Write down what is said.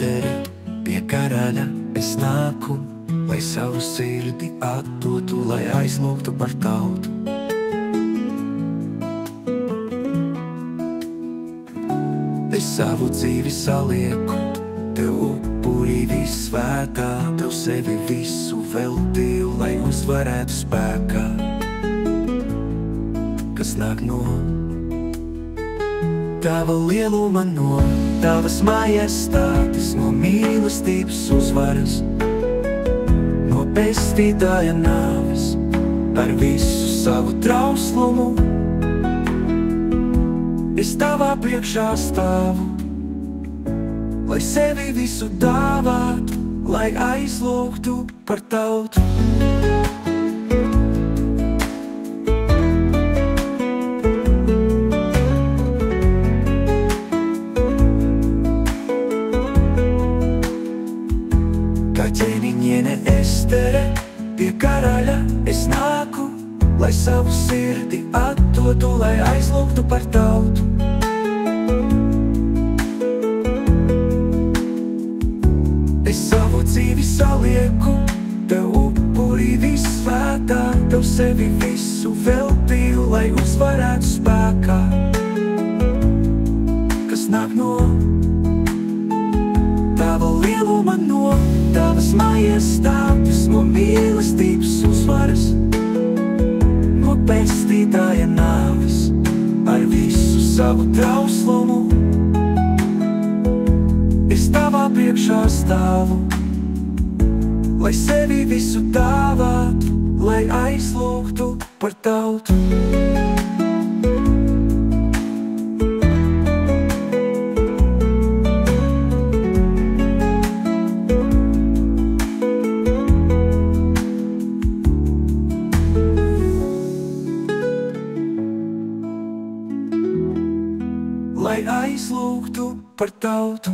Esteri, pie karaļa es nāku, lai savu sirdi atdotu, lai aizlūgtu par tautu. Es savu dzīvi salieku, tev upurī visvētā, tev sevi visu veltīju, lai uzvarētu spēkā, kas nāk no tava lieluma, no tavas majestātes, no mīlestības uzvaras, no pestītāja nāves, par visu savu trauslumu. Es tavā priekšā stāvu, lai sevi visu dāvātu, lai aizlūgtu par tautu. Kā ķēniņiene Estere, pie karaļa es nāku, lai savu sirdi atdotu, lai aizlūgtu par tautu. Es savu dzīvi salieku, tev upurī visvētā, tev sevi visu veltīju, lai uzvarētu spēkā, kas nāk no tava lieluma, no tavas majestātes, no mīlestības uzvaras, no pestītāja nāves, ar visu savu trauslumu. Es tavā priekšā stāvu, lai sevi visu dāvātu, lai aizlūgtu par tautu. Lai aizlūgtu par tautu.